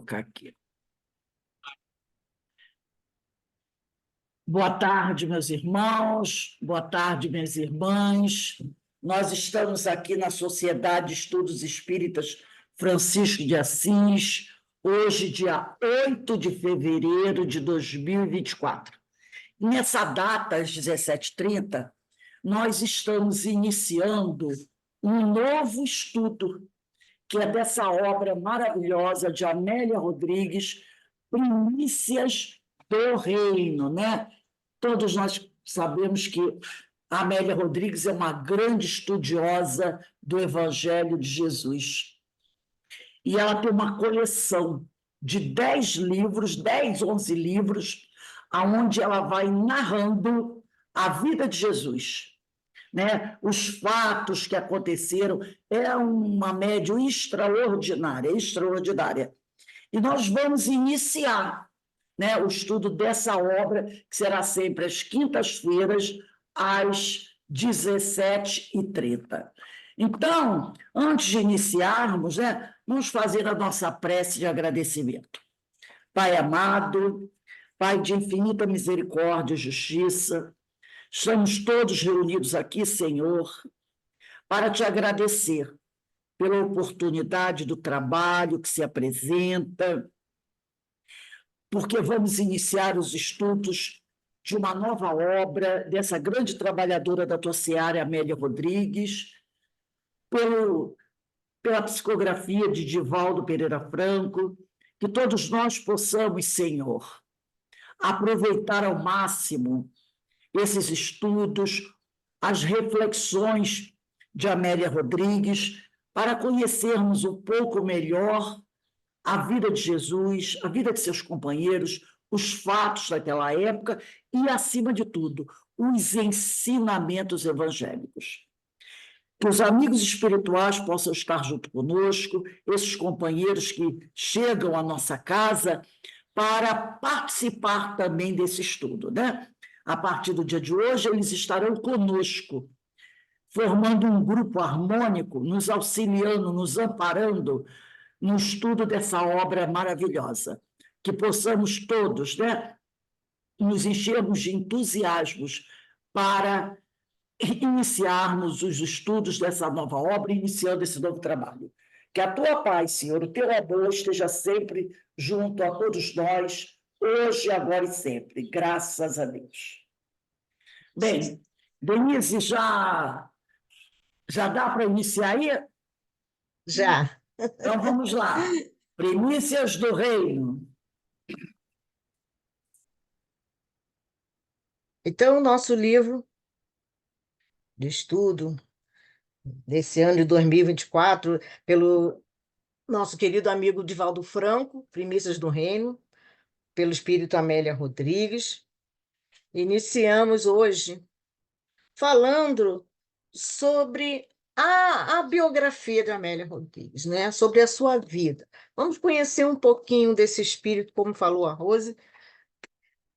Colocar aqui. Boa tarde, meus irmãos, boa tarde, minhas irmãs. Nós estamos aqui na Sociedade de Estudos Espíritas Francisco de Assis, hoje, dia 8 de fevereiro de 2024. Nessa data, às 17h30, nós estamos iniciando um novo estudo, que é dessa obra maravilhosa de Amélia Rodrigues, Primícias do Reino, né? Todos nós sabemos que a Amélia Rodrigues é uma grande estudiosa do Evangelho de Jesus. E ela tem uma coleção de 10 livros, 10, 11 livros, onde ela vai narrando a vida de Jesus, né? Os fatos que aconteceram. É uma médium extraordinária, extraordinária. E nós vamos iniciar, né, o estudo dessa obra, que será sempre às quintas-feiras, às 17h30. Então, antes de iniciarmos, né, vamos fazer a nossa prece de agradecimento. Pai amado, Pai de infinita misericórdia e justiça, estamos todos reunidos aqui, Senhor, para te agradecer pela oportunidade do trabalho que se apresenta, porque vamos iniciar os estudos de uma nova obra dessa grande trabalhadora da tua seara, Amélia Rodrigues, pela psicografia de Divaldo Pereira Franco, que todos nós possamos, Senhor, aproveitar ao máximo esses estudos, as reflexões de Amélia Rodrigues, para conhecermos um pouco melhor a vida de Jesus, a vida de seus companheiros, os fatos daquela época e, acima de tudo, os ensinamentos evangélicos. Que os amigos espirituais possam estar junto conosco, esses companheiros que chegam à nossa casa para participar também desse estudo, né? A partir do dia de hoje, eles estarão conosco, formando um grupo harmônico, nos auxiliando, nos amparando no estudo dessa obra maravilhosa. Que possamos todos, né, nos enchermos de entusiasmos para iniciarmos os estudos dessa nova obra, iniciando esse novo trabalho. Que a tua paz, Senhor, o teu amor esteja sempre junto a todos nós, hoje, agora e sempre. Graças a Deus. Bem, Denise, já dá para iniciar aí? Já. Então vamos lá. Primícias do Reino. Então, o nosso livro de estudo desse ano de 2024, pelo nosso querido amigo Divaldo Franco, Primícias do Reino, pelo Espírito Amélia Rodrigues. Iniciamos hoje falando sobre a biografia de Amélia Rodrigues, né? Sobre a sua vida. Vamos conhecer um pouquinho desse espírito, como falou a Rose,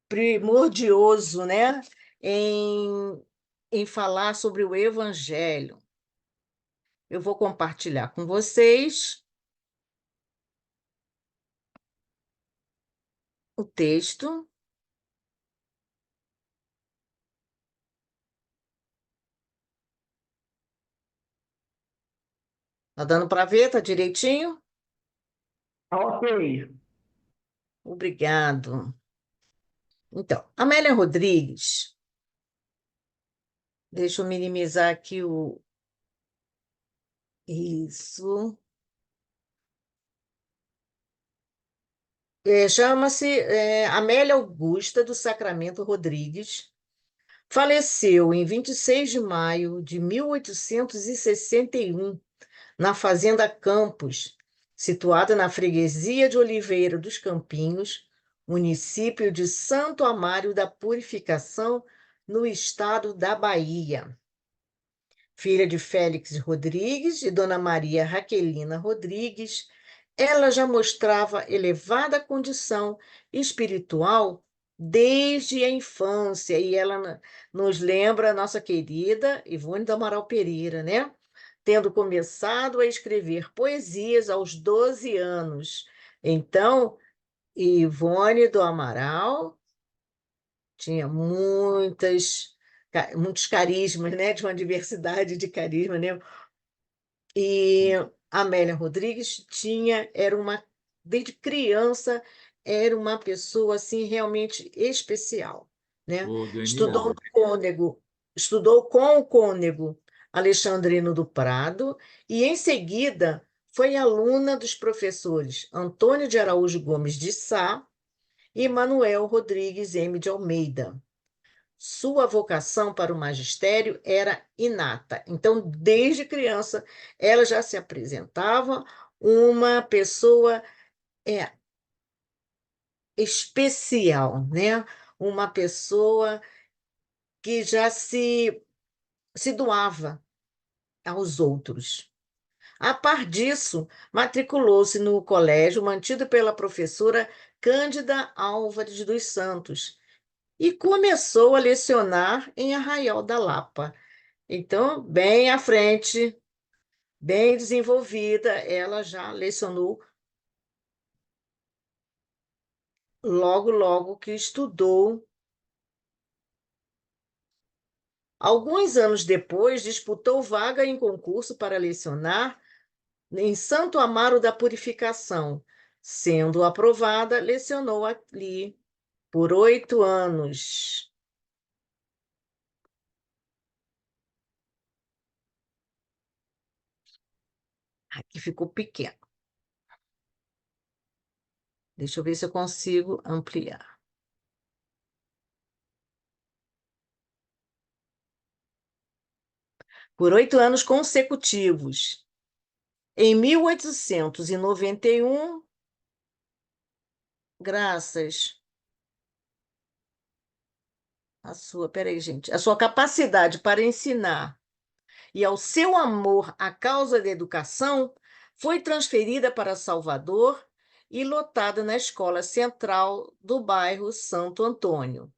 primordioso, né? Em falar sobre o Evangelho. Eu vou compartilhar com vocês o texto. Tá dando para ver? Tá direitinho? Ok. Obrigado. Então, Amélia Rodrigues, deixa eu minimizar aqui o. Isso. Chama-se Amélia Augusta do Sacramento Rodrigues. Faleceu em 26 de maio de 1861, na Fazenda Campos, situada na freguesia de Oliveira dos Campinhos, município de Santo Amaro da Purificação, no estado da Bahia. Filha de Félix Rodrigues e Dona Maria Raquelina Rodrigues, ela já mostrava elevada condição espiritual desde a infância, e ela nos lembra a nossa querida Ivone do Amaral Pereira, né? Tendo começado a escrever poesias aos 12 anos. Então, Ivone do Amaral tinha muitos carismas, né? De uma diversidade de carisma, né? E Amélia Rodrigues desde criança, era uma pessoa assim realmente especial, né? Ô, Estudou no Denise, Cônego, estudou com o cônego Alexandrino do Prado e em seguida foi aluna dos professores Antônio de Araújo Gomes de Sá e Manuel Rodrigues M. de Almeida. Sua vocação para o magistério era inata. Então, desde criança, ela já se apresentava uma pessoa é, especial, né? Uma pessoa que já se doava aos outros. A par disso, matriculou-se no colégio mantido pela professora Cândida Álvares dos Santos e começou a lecionar em Arraial da Lapa. Então, bem à frente, bem desenvolvida, ela já lecionou logo, logo que estudou. Alguns anos depois, disputou vaga em concurso para lecionar em Santo Amaro da Purificação. Sendo aprovada, lecionou ali por 8 anos. Aqui ficou pequeno. Deixa eu ver se eu consigo ampliar. Por 8 anos consecutivos. Em 1891, graças peraí, gente, a sua capacidade para ensinar e ao seu amor à causa da educação, foi transferida para Salvador e lotada na Escola Central do bairro Santo Antônio.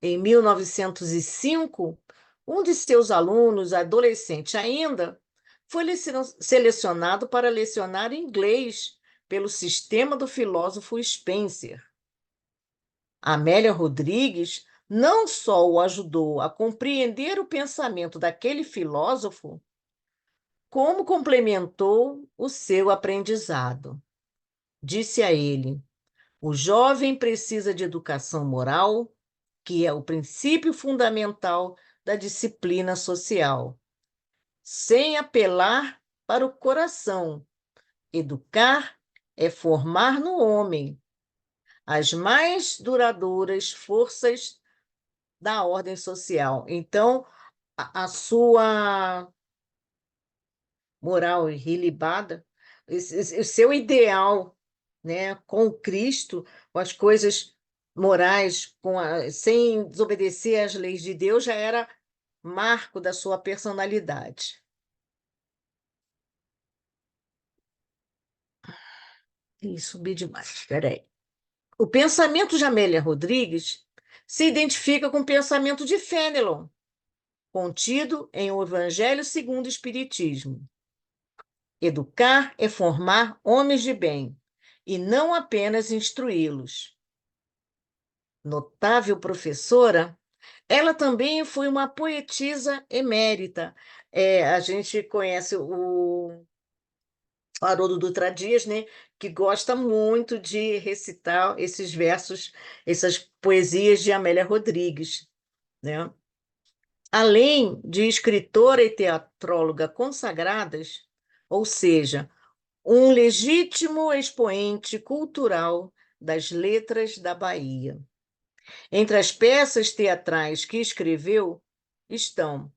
Em 1905, um de seus alunos, adolescente ainda, foi selecionado para lecionar inglês pelo sistema do filósofo Spencer. Amélia Rodrigues não só o ajudou a compreender o pensamento daquele filósofo, como complementou o seu aprendizado. Disse a ele: o jovem precisa de educação moral, que é o princípio fundamental da disciplina social, sem apelar para o coração. Educar é formar no homem as mais duradouras forças da ordem social. Então, a sua moral ilibada, o seu ideal, né, com Cristo, com as coisas morais, sem desobedecer às leis de Deus, já era marco da sua personalidade. Ih, subi demais, espera aí. O pensamento de Amélia Rodrigues se identifica com o pensamento de Fênelon, contido em O Evangelho segundo o Espiritismo. Educar é formar homens de bem, e não apenas instruí-los. Notável professora, ela também foi uma poetisa emérita. A gente conhece o Haroldo Dutra Dias, né, que gosta muito de recitar esses versos, essas poesias de Amélia Rodrigues, né? Além de escritora e teatróloga consagradas, ou seja, um legítimo expoente cultural das letras da Bahia. Entre as peças teatrais que escreveu estão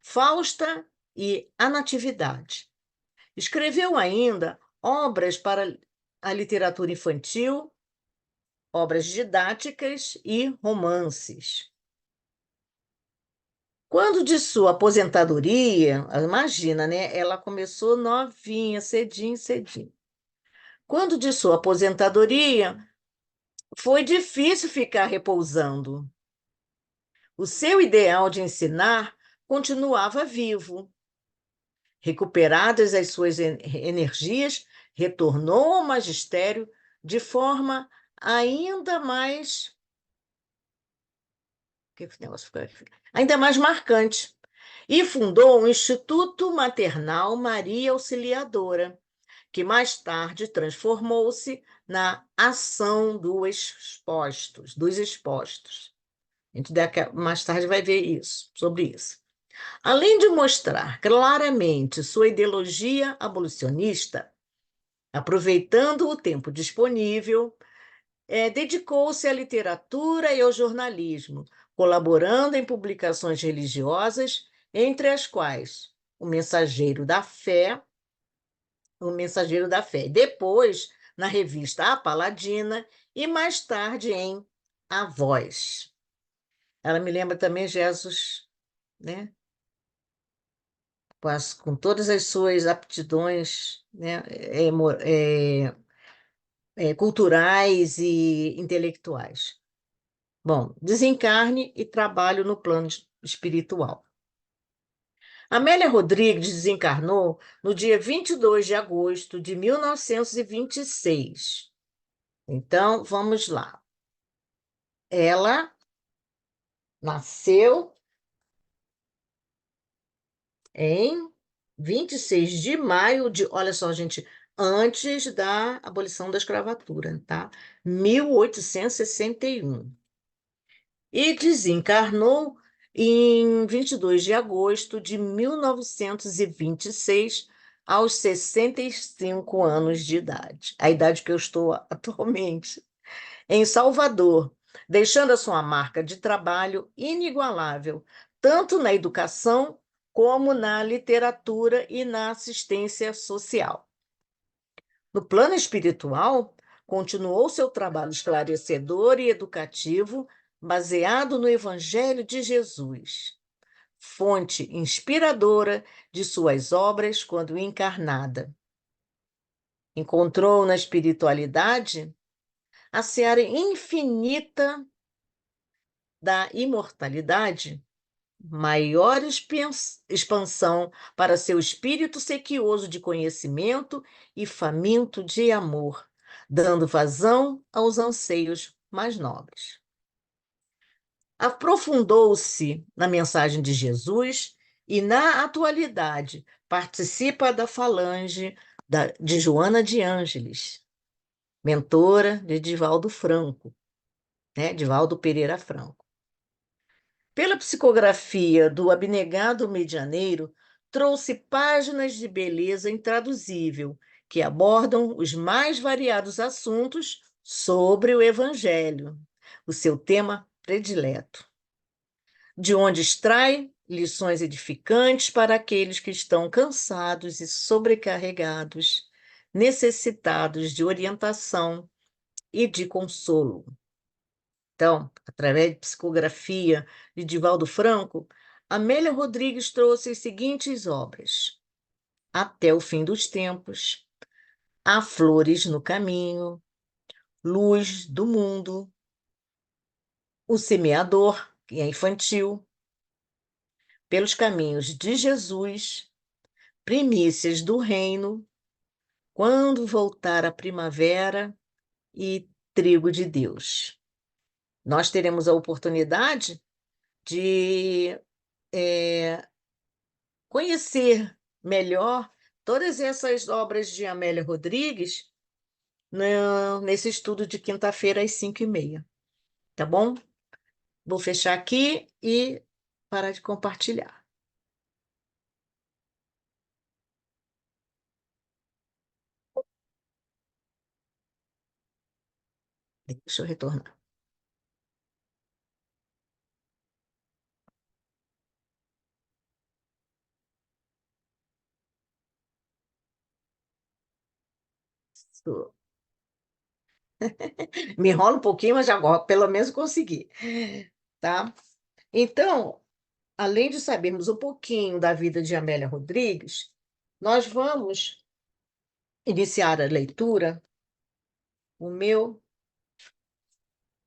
Fausta e A Natividade. Escreveu ainda obras para a literatura infantil, obras didáticas e romances. Quando de sua aposentadoria, imagina, né? Ela começou novinha, cedinho, cedinho. Quando de sua aposentadoria, foi difícil ficar repousando. O seu ideal de ensinar continuava vivo. Recuperadas as suas energias, retornou ao magistério de forma ainda mais... que esse negócio ficou aqui? Ainda mais marcante. E fundou o Instituto Maternal Maria Auxiliadora, que mais tarde transformou-se na Ação dos Expostos. A gente mais tarde vai ver isso, sobre isso. Além de mostrar claramente sua ideologia abolicionista, aproveitando o tempo disponível, dedicou-se à literatura e ao jornalismo, colaborando em publicações religiosas, entre as quais O Mensageiro da Fé, depois na revista A Paladina e mais tarde em A Voz. Ela me lembra também Jesus, né? Com todas as suas aptidões, né? Culturais e intelectuais. Bom, desencarne e trabalho no plano espiritual. Amélia Rodrigues desencarnou no dia 22 de agosto de 1926. Então, vamos lá. Ela nasceu em 26 de maio de, olha só, gente, antes da abolição da escravatura, tá? 1861. E desencarnou em 22 de agosto de 1926, aos 65 anos de idade, a idade que eu estou atualmente, em Salvador, deixando a sua marca de trabalho inigualável, tanto na educação como na literatura e na assistência social. No plano espiritual, continuou seu trabalho esclarecedor e educativo, baseado no Evangelho de Jesus, fonte inspiradora de suas obras quando encarnada. Encontrou na espiritualidade a seara infinita da imortalidade, maior expansão para seu espírito sequioso de conhecimento e faminto de amor, dando vazão aos anseios mais nobres. Aprofundou-se na mensagem de Jesus e, na atualidade, participa da falange de Joana de Ângeles, mentora de Divaldo Franco, né? Divaldo Pereira Franco. Pela psicografia do abnegado medianeiro, trouxe páginas de beleza intraduzível que abordam os mais variados assuntos sobre o Evangelho, o seu tema predileto, de onde extrai lições edificantes para aqueles que estão cansados e sobrecarregados, necessitados de orientação e de consolo. Então, através de psicografia de Divaldo Franco, Amélia Rodrigues trouxe as seguintes obras: Até o Fim dos Tempos, Há Flores no Caminho, Luz do Mundo, O Semeador, que é infantil, Pelos Caminhos de Jesus, Primícias do Reino, Quando Voltar a Primavera e Trigo de Deus. Nós teremos a oportunidade de conhecer melhor todas essas obras de Amélia Rodrigues nesse estudo de quinta-feira às 5h30, tá bom? Vou fechar aqui e parar de compartilhar. Deixa eu retornar. Me enrola um pouquinho, mas já pelo menos consegui, tá? Então, além de sabermos um pouquinho da vida de Amélia Rodrigues, nós vamos iniciar a leitura.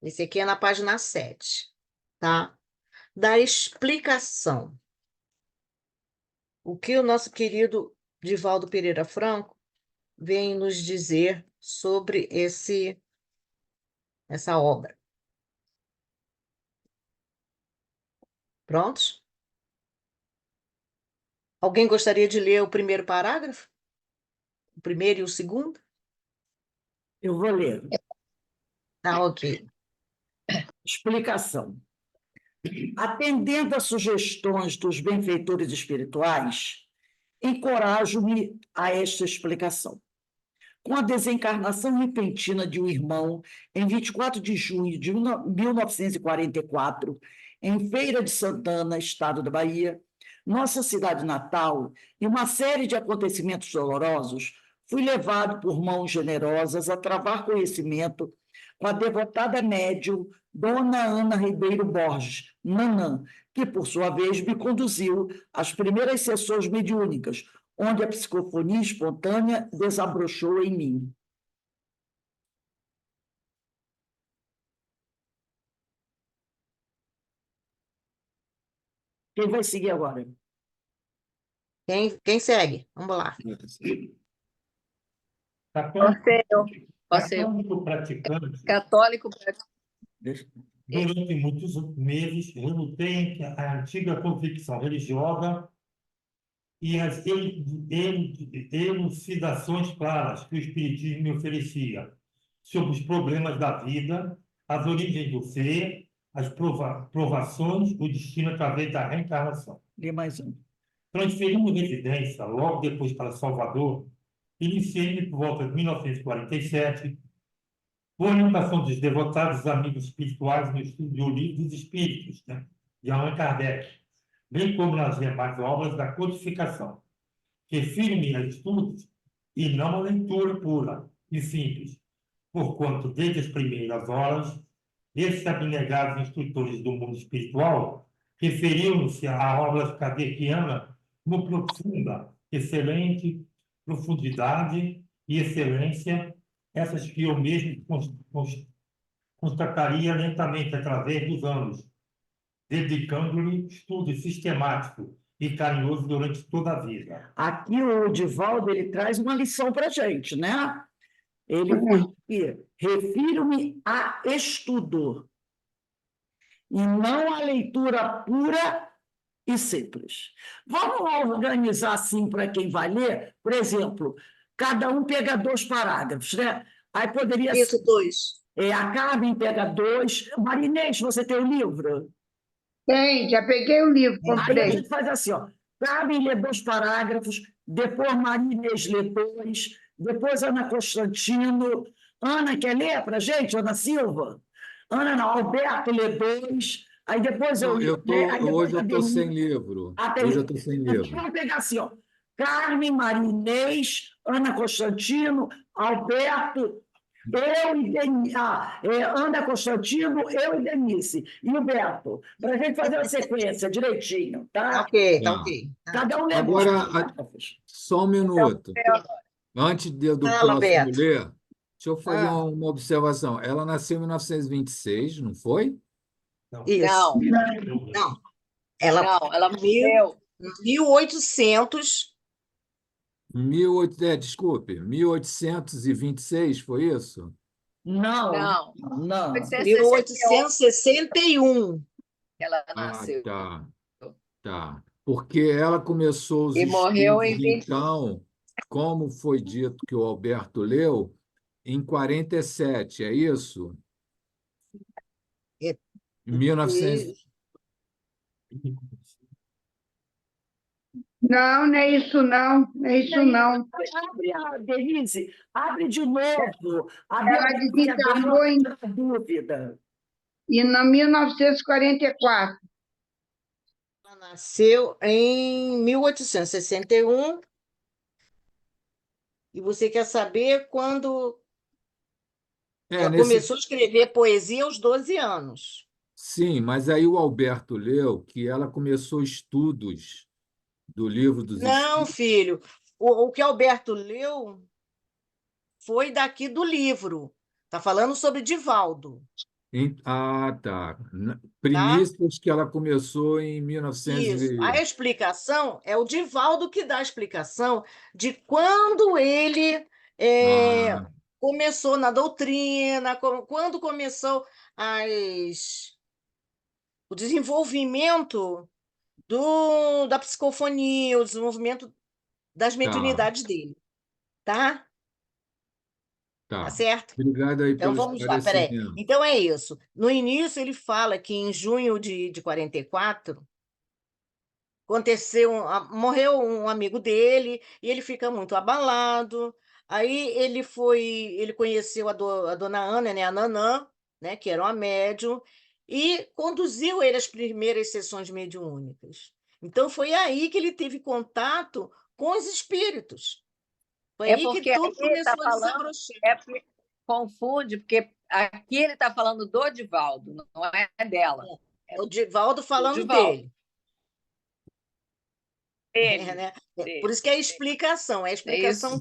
Esse aqui é na página 7, tá? Da explicação. O que o nosso querido Divaldo Pereira Franco vem nos dizer sobre essa obra. Prontos? Alguém gostaria de ler o primeiro parágrafo? O primeiro e o segundo? Eu vou ler. Tá, ok. Explicação. Atendendo às sugestões dos benfeitores espirituais, encorajo-me a esta explicação. Com a desencarnação repentina de um irmão, em 24 de junho de 1944, em Feira de Santana, estado da Bahia, nossa cidade natal, e uma série de acontecimentos dolorosos, fui levado por mãos generosas a travar conhecimento com a devotada médium Dona Ana Ribeiro Borges, Nanã, que, por sua vez, me conduziu às primeiras sessões mediúnicas, onde a psicofonia espontânea desabrochou em mim. Quem vai seguir agora? Quem segue? Vamos lá. Católico praticante, Católico Deixa- durante muitos meses, relutei em a antiga convicção religiosa e as elucidações claras que o Espiritismo me oferecia sobre os problemas da vida, as origens do ser, as provações, o destino através da reencarnação. Lê mais um. Transferindo residência logo depois para Salvador, iniciei-me por volta de 1947, por orientação dos devotados amigos espirituais no estudo do Livro dos Espíritos, né, de Allan Kardec, bem como nas demais obras da codificação. Refiro-me a estudos e não a leitura pura e simples, porquanto, desde as primeiras horas, esses abnegados instrutores do mundo espiritual referiram-se à obra kardeciana no profunda, excelente profundidade e excelência, essas que eu mesmo constataria lentamente através dos anos, dedicando-lhe estudo sistemático e carinhoso durante toda a vida. Aqui o Divaldo ele traz uma lição para a gente, né? Ele diz que refiro-me a estudo e não a leitura pura e simples. Vamos organizar assim para quem vai ler? Por exemplo, cada um pega 2 parágrafos, né? Aí poderia Isso, ser. 2. A Carmen pega 2. Marinês, você tem o livro? Tem, já peguei o livro, Aí a comprei. gente faz assim, ó. Carmen lê 2 parágrafos, depois Marinês lê 2, depois Ana Constantino. Ana quer ler para a gente? Ana Silva? Ana não, Alberto lê 2, aí depois eu Não, leio, aí depois hoje eu a estou Denise. sem livro. Ah, tem Hoje eu livro. estou sem Então, livro. vamos pegar assim, ó. Carmen, Marinês, Ana Constantino, Alberto, eu e Denise. Ana Constantino, eu e Denise. E o Beto. Para a gente fazer a sequência direitinho, tá? Ok, tá Tá. ok. Cada um lê Agora, 2 parágrafos. só um minuto. Antes do Fala, próximo Beto. ler, deixa eu fazer Ah, uma observação. Ela nasceu em 1926, não foi? isso. Não, ela Ela morreu. 1800, Desculpe, 1826, foi isso? Não, Não, não. 1861. ela Ah, nasceu. tá. Porque ela começou os E morreu estudos, em 20. então, como foi dito que o Alberto leu, em 47, é isso? É, 1900. Não, não é isso não, não é isso não. Abre, Denise, abre de novo. Ela desencarnou em Dúvida. E em 1944. Ela nasceu em 1861. E você quer saber quando ela começou a escrever poesia aos 12 anos. Sim, mas aí o Alberto leu que ela começou estudos do Livro dos Não, Espíritos. filho. O que Alberto leu foi daqui do livro. Está falando sobre Divaldo. Ah, tá. Primícias que ela começou em 1900 Isso. A explicação é o Divaldo que dá a explicação de quando ele Ah, começou na doutrina, quando começou o desenvolvimento da psicofonia, o desenvolvimento das tá, mediunidades dele, tá? Tá tá. certo? Obrigado aí Então pelo vamos lá, peraí. esclarecimento. Então é isso. No início ele fala que em junho de 44 aconteceu, morreu um amigo dele e ele fica muito abalado. Aí ele conheceu a dona Ana, né, a Nanã, né, que era uma médium, e conduziu ele às primeiras sessões mediúnicas. Então foi aí que ele teve contato com os espíritos. Foi É aí que porque aí tudo ele está começou a falando, desabrochar. confunde, porque aqui ele está falando do Divaldo, não é dela. É O Divaldo do falando Divaldo, dele. dele, Né? Por dele. isso que é a É explicação isso?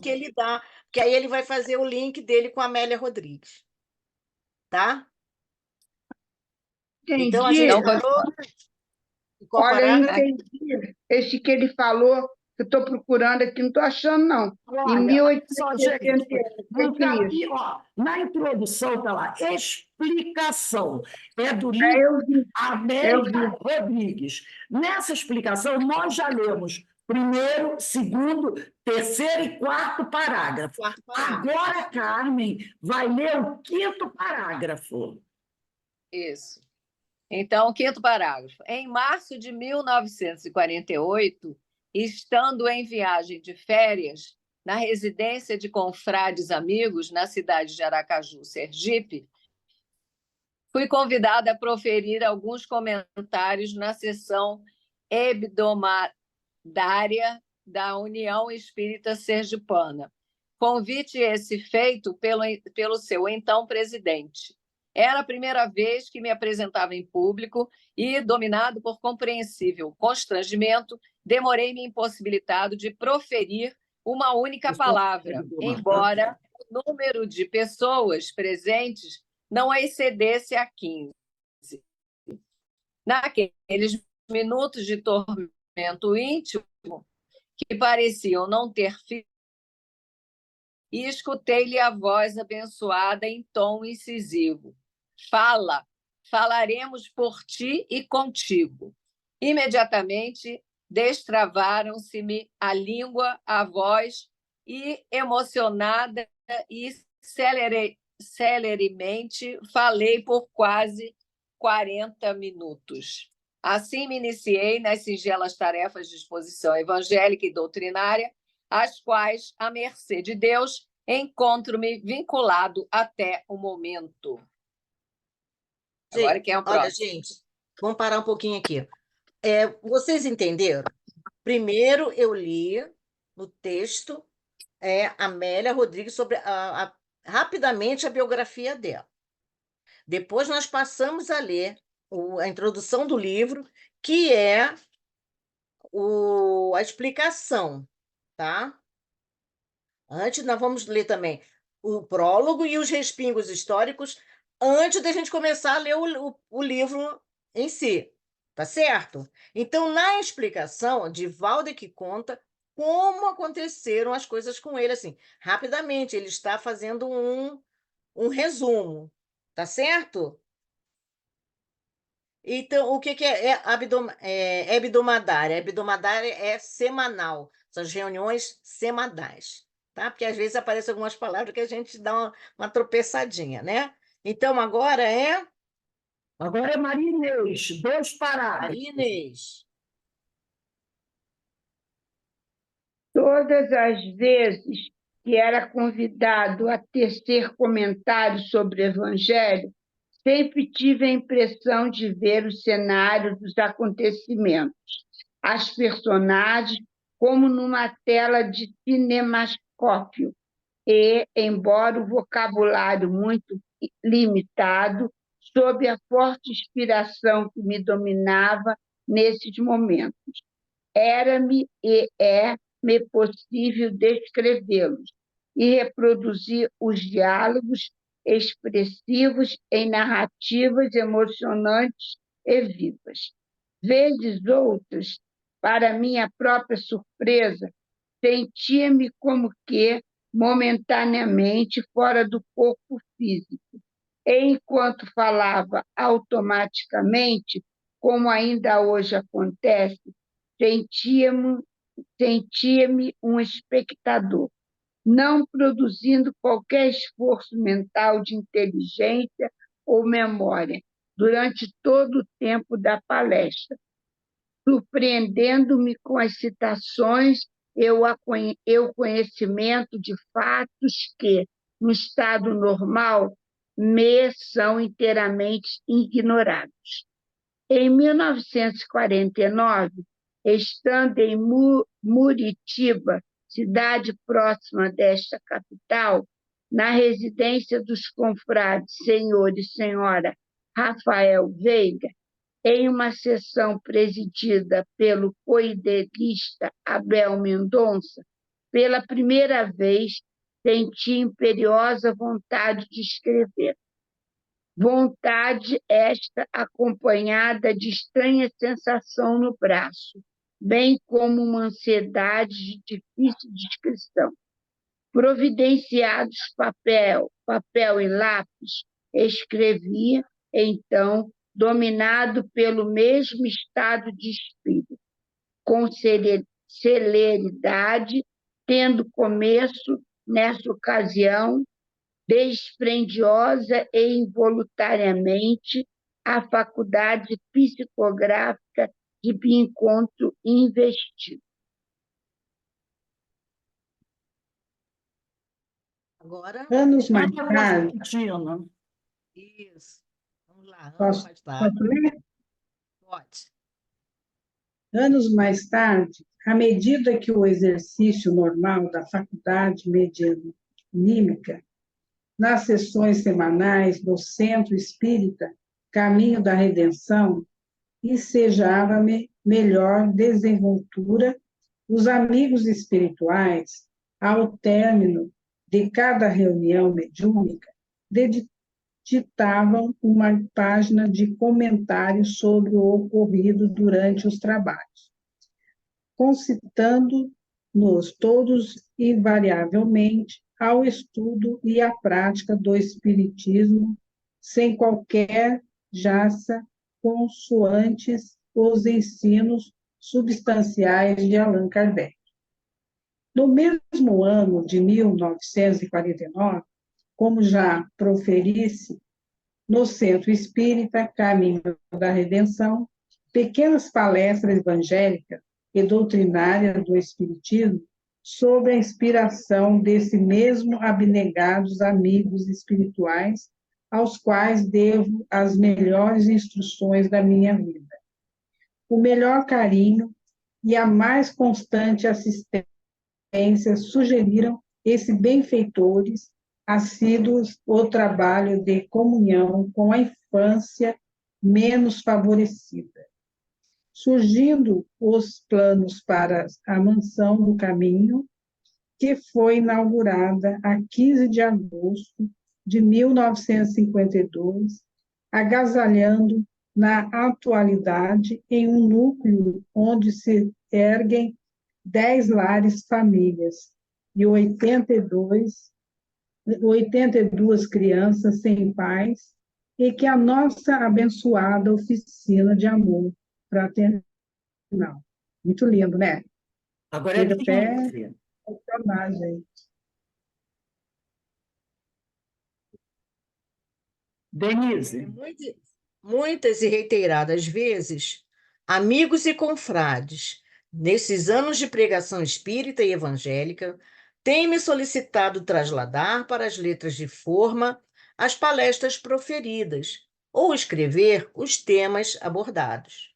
que ele dá, que aí ele vai fazer o link dele com a Amélia Rodrigues, tá? Então a gente Entendi. Então, parou em qual Olha, eu parágrafo? entendi. Esse que ele falou, que eu estou procurando aqui, não estou achando, não. Em Olha, olha só, gente, 1881. O que é isso? ó, na introdução está lá, explicação, é do É, livro eu Amélia vi. Rodrigues. Nessa explicação, nós já lemos primeiro, segundo, terceiro e quarto parágrafo. Quarto parágrafo. Agora, Carmen vai ler o quinto parágrafo. Isso. Então, quinto parágrafo. Em março de 1948, estando em viagem de férias na residência de confrades amigos na cidade de Aracaju, Sergipe, fui convidada a proferir alguns comentários na sessão hebdomadária da União Espírita Sergipana. Convite esse feito pelo seu então presidente. Era a primeira vez que me apresentava em público e, dominado por compreensível constrangimento, demorei-me impossibilitado de proferir uma única palavra, embora o número de pessoas presentes não excedesse a 15. Naqueles minutos de tormento íntimo, que pareciam não ter fim, e escutei-lhe a voz abençoada em tom incisivo. Fala, falaremos por ti e contigo. Imediatamente destravaram-se-me a língua, a voz, e, emocionada e celeremente, falei por quase 40 minutos. Assim me iniciei nas singelas tarefas de exposição evangélica e doutrinária, às quais, à mercê de Deus, encontro-me vinculado até o momento. Agora quem é o Olha, próximo? gente, vamos parar um pouquinho aqui. Vocês entenderam? Primeiro eu li no texto Amélia Rodrigues sobre rapidamente a biografia dela. Depois nós passamos a ler a introdução do livro, que é a explicação, tá? Antes, nós vamos ler também o prólogo e os respingos históricos antes da gente começar a ler o livro em si, tá certo? Então, na explicação, Divaldo que conta como aconteceram as coisas com ele, assim, rapidamente. Ele está fazendo um resumo, tá certo? Então, o que é hebdomadária? Hebdomadária é semanal, são as reuniões semanais, tá? Porque às vezes aparecem algumas palavras que a gente dá uma tropeçadinha, né? Então, Agora é Maria Inês, 2 parágrafos. Maria Inês. Todas as vezes que era convidado a tecer comentários sobre o Evangelho, sempre tive a impressão de ver o cenário dos acontecimentos, as personagens, como numa tela de cinemascópio. E, embora o vocabulário muito limitado, sob a forte inspiração que me dominava nesses momentos, era-me e é-me possível descrevê-los e reproduzir os diálogos expressivos em narrativas emocionantes e vivas. Vezes outras, para minha própria surpresa, sentia-me como que momentaneamente fora do corpo físico. Enquanto falava automaticamente, como ainda hoje acontece, sentia-me um espectador, não produzindo qualquer esforço mental de inteligência ou memória durante todo o tempo da palestra, surpreendendo-me com as citações e o conhecimento de fatos que, no estado normal, me são inteiramente ignorados. Em 1949, estando em Muritiba, cidade próxima desta capital, na residência dos confrades senhor e senhora Rafael Veiga, em uma sessão presidida pelo coidelista Abel Mendonça, pela primeira vez senti imperiosa vontade de escrever. Vontade esta acompanhada de estranha sensação no braço, bem como uma ansiedade de difícil descrição. Providenciados papel e lápis, escrevi, então, dominado pelo mesmo estado de espírito, com celeridade, tendo começo, nessa ocasião, desprendiosa e involuntariamente, a faculdade psicográfica de me encontro investido. Agora, Anos mais Ana tarde, Constantina. isso. Vamos lá, anos posso, mais tarde. posso ler? Pode. Anos mais tarde, à medida que o exercício normal da faculdade medianímica, nas sessões semanais do Centro Espírita Caminho da Redenção, ensejava-me melhor desenvoltura, os amigos espirituais, ao término de cada reunião mediúnica, ditavam uma página de comentários sobre o ocorrido durante os trabalhos, concitando-nos todos invariavelmente ao estudo e à prática do Espiritismo, sem qualquer jaça consoantes os ensinos substanciais de Allan Kardec. No mesmo ano de 1949, como já proferisse, no Centro Espírita Caminho da Redenção, pequenas palestras evangélicas e doutrinárias do Espiritismo sobre a inspiração desse mesmo abnegados amigos espirituais, aos quais devo as melhores instruções da minha vida. O melhor carinho e a mais constante assistência sugeriram esses benfeitores assíduos o trabalho de comunhão com a infância menos favorecida. Surgindo os planos para a Mansão do Caminho, que foi inaugurada a 15 de agosto de 1952, agasalhando na atualidade em um núcleo onde se erguem 10 lares famílias e 82 crianças sem pais, e que a nossa abençoada oficina de amor fraternal. Muito lindo, né? Agora é Chega até Denise. personagem. Denise. Muitas e reiteradas vezes, amigos e confrades, nesses anos de pregação espírita e evangélica, têm me solicitado trasladar para as letras de forma as palestras proferidas ou escrever os temas abordados.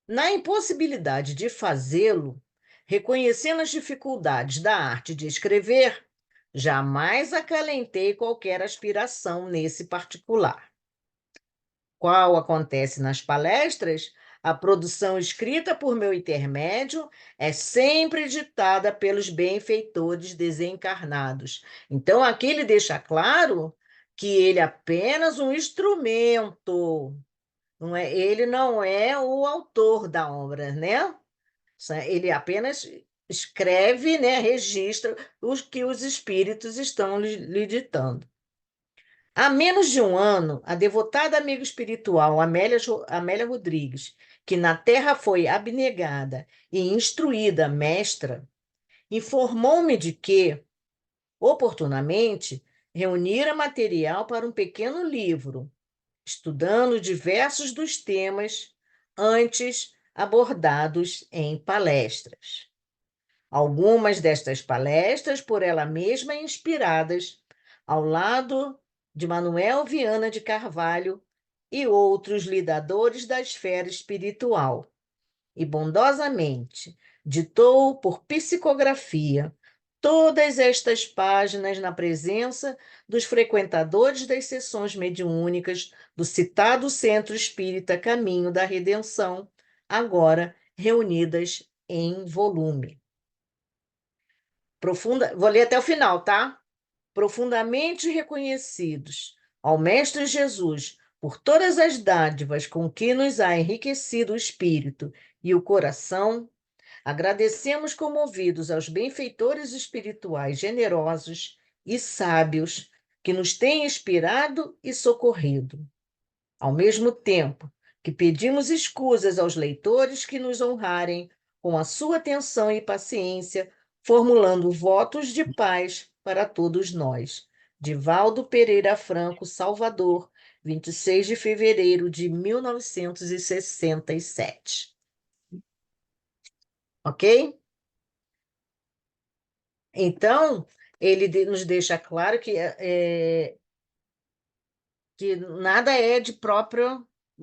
Na impossibilidade de fazê-lo, reconhecendo as dificuldades da arte de escrever, jamais acalentei qualquer aspiração nesse particular. Qual acontece nas palestras, a produção escrita por meu intermédio é sempre ditada pelos benfeitores desencarnados. Então, aqui ele deixa claro que ele é apenas um instrumento, ele não é o autor da obra, né? Ele apenas escreve, né, registra os que os espíritos estão lhe ditando. Há menos de um ano, a devotada amiga espiritual Amélia Rodrigues, que na Terra foi abnegada e instruída mestra, informou-me de que, oportunamente, reunira material para um pequeno livro, estudando diversos dos temas antes abordados em palestras. Algumas destas palestras, por ela mesma inspiradas, ao lado de Manuel Viana de Carvalho e outros lidadores da esfera espiritual, e bondosamente ditou por psicografia todas estas páginas na presença dos frequentadores das sessões mediúnicas do citado Centro Espírita Caminho da Redenção, agora reunidas em volume. Vou ler até o final, tá? Profundamente reconhecidos ao Mestre Jesus por todas as dádivas com que nos há enriquecido o espírito e o coração, agradecemos comovidos aos benfeitores espirituais generosos e sábios que nos têm inspirado e socorrido. Ao mesmo tempo que pedimos escusas aos leitores que nos honrarem com a sua atenção e paciência, formulando votos de paz para todos nós. Divaldo Pereira Franco, Salvador, 26 de fevereiro de 1967. Ok? Então, ele nos deixa claro que nada é do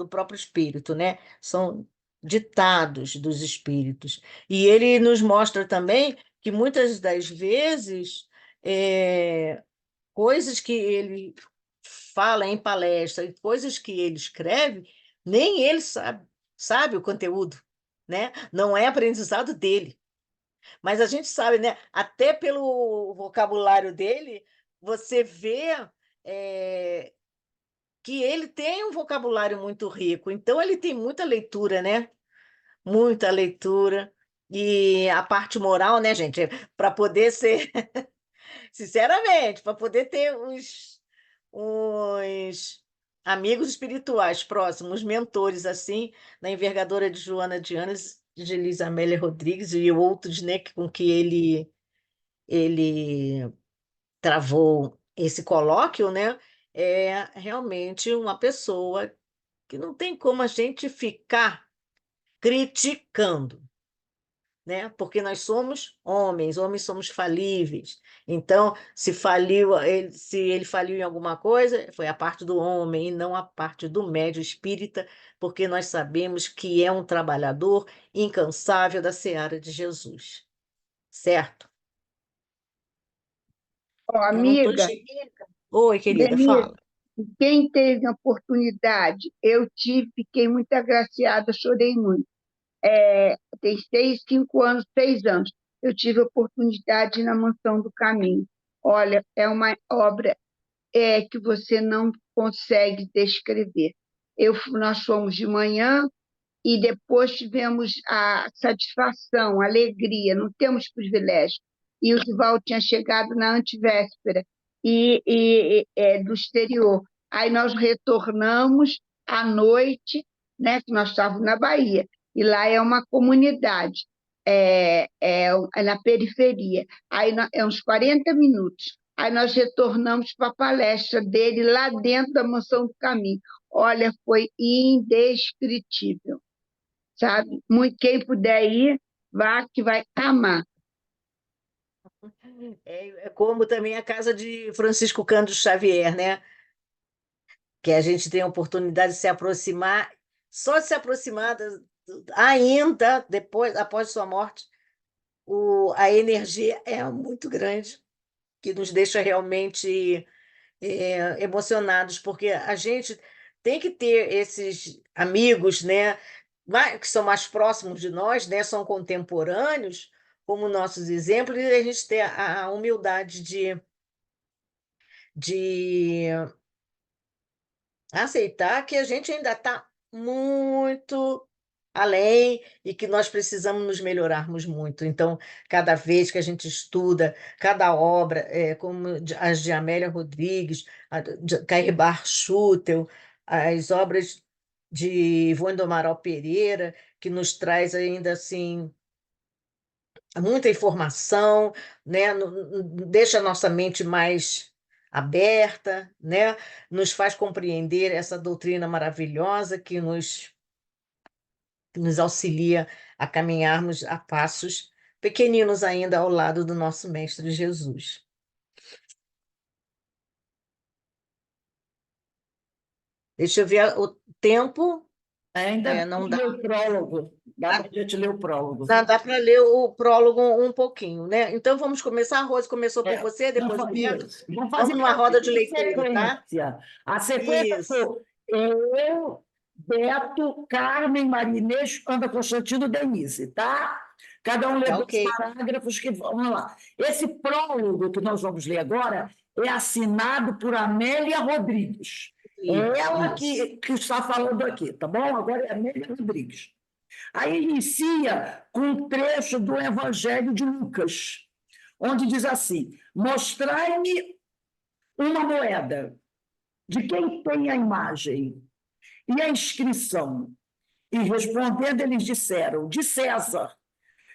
próprio espírito, né? São ditados dos espíritos. E ele nos mostra também que muitas das vezes coisas que ele fala em palestra e coisas que ele escreve, nem ele sabe o conteúdo, né? Não é aprendizado dele. Mas a gente sabe, né? Até pelo vocabulário dele, você vê que ele tem um vocabulário muito rico. Então, ele tem muita leitura, né? Muita leitura. E a parte moral, né, gente? Para poder ser, sinceramente, para poder ter uns amigos espirituais próximos, mentores, assim, na envergadura de Joana de Anas, de Elisa Amélia Rodrigues e outros, né, com que ele travou esse colóquio, né? É realmente uma pessoa que não tem como a gente ficar criticando, né? Porque nós somos homens somos falíveis. Então, se ele faliu em alguma coisa, foi a parte do homem e não a parte do médium espírita, porque nós sabemos que é um trabalhador incansável da seara de Jesus. Certo? Ó, Eu não estou amiga, enxergando. Oi, querida, Denise, fala. quem teve a oportunidade, eu tive, fiquei muito agraciada, chorei muito. Tem 5 anos, 6 anos, eu tive a oportunidade na Mansão do Caminho. Olha, é uma obra que você não consegue descrever. Nós fomos de manhã e depois tivemos a satisfação, a alegria, não temos privilégio. E o Divaldo tinha chegado na antevéspera do exterior. Aí nós retornamos à noite, né, que nós estávamos na Bahia, e lá é uma comunidade, na periferia. Aí é uns 40 minutos. Aí nós retornamos para a palestra dele lá dentro da Mansão do Caminho. Olha, foi indescritível, sabe? Quem puder ir, vá que vai amar. É como também a casa de Francisco Cândido Xavier, né? Que a gente tem a oportunidade de se aproximar, só de se aproximar ainda depois, após sua morte, a energia é muito grande, que nos deixa realmente emocionados, porque a gente tem que ter esses amigos, né, que são mais próximos de nós, né, são contemporâneos, como nossos exemplos, e a gente ter a humildade de aceitar que a gente ainda está muito além e que nós precisamos nos melhorarmos muito. Então, cada vez que a gente estuda, cada obra, como as de Amélia Rodrigues, a de Cairbar Schutel, as obras de Ivone do Amaral Pereira, que nos traz ainda assim muita informação, né? Deixa a nossa mente mais aberta, né? Nos faz compreender essa doutrina maravilhosa que nos auxilia a caminharmos a passos pequeninos ainda ao lado do nosso Mestre Jesus. Deixa eu ver o tempo. Ainda Não dá. ler o prólogo. Dá para a gente ler o prólogo. Dá para ler o prólogo um pouquinho, né? Então vamos começar. A Rose começou por você, depois o Beto. Vamos Vamos fazer numa roda de a leitura, tá? sequência. A sequência Isso. foi eu, Beto, Carmen, Maria Inês, Ana Constantino, Denise, tá? Cada um lê Tá, 2 ok. parágrafos que vamos lá. Esse prólogo que nós vamos ler agora é assinado por Amélia Rodrigues. É ela que está falando aqui, tá bom? Agora é Amélia Rodrigues. Aí inicia com um trecho do Evangelho de Lucas, onde diz assim: mostrai-me uma moeda, de quem tem a imagem e a inscrição. E respondendo, eles disseram: de César.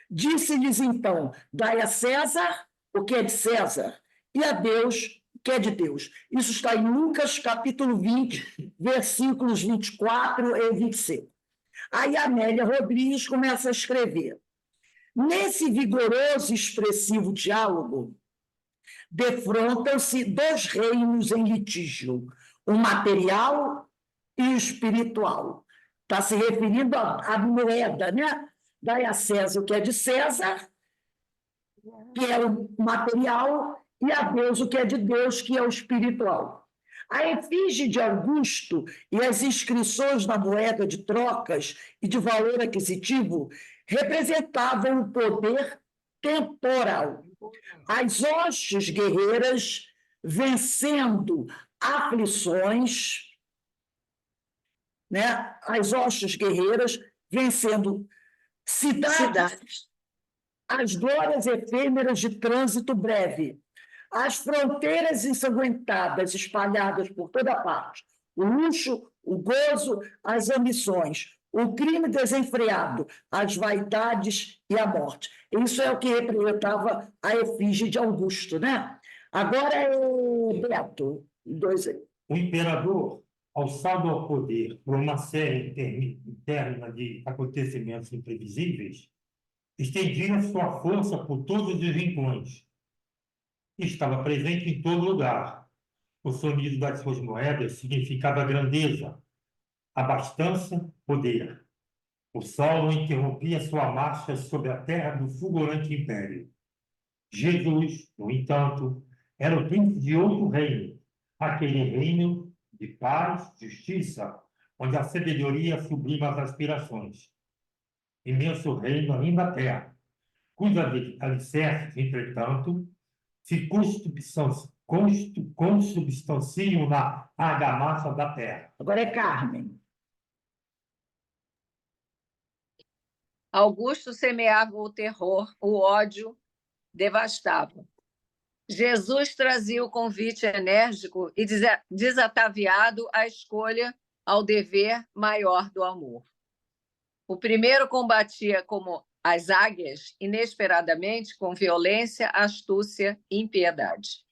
Disse-lhes então: dai a César o que é de César, e a Deus o que é de Deus. Isso está em Lucas, capítulo 20, versículos 24 e 25. Aí a Amélia Rodrigues começa a escrever. Nesse vigoroso e expressivo diálogo, defrontam-se 2 reinos em litígio, o material e o espiritual. Está se referindo à moeda, né? Dai a César o que é de César, que é o material, e a Deus o que é de Deus, que é o espiritual. A efígie de Augusto e as inscrições na moeda de trocas e de valor aquisitivo representavam o poder temporal. As hostes guerreiras vencendo aflições, né? As hostes guerreiras vencendo cidades, as glórias efêmeras de trânsito breve, as fronteiras ensanguentadas espalhadas por toda parte, o luxo, o gozo, as ambições, o crime desenfreado, as vaidades e a morte. Isso é o que representava a efígie de Augusto, né? Agora é Beto. O imperador, alçado ao poder por uma série interna de acontecimentos imprevisíveis, estendia sua força por todos os rincões. Estava presente em todo lugar. O sonido das suas moedas significava grandeza, abastança, poder. O sol não interrompia sua marcha sobre a terra do fulgurante império. Jesus, no entanto, era o príncipe de outro reino, aquele reino de paz, justiça, onde a sabedoria sublima as aspirações. Imenso reino ainda na terra, cujos alicerces, entretanto, se consubstanciam na argamassa da terra. Agora é Carmen. Augusto semeava o terror, o ódio devastava. Jesus trazia o convite enérgico e desataviado à escolha ao dever maior do amor. O primeiro combatia como as águias, inesperadamente, com violência, astúcia e impiedade.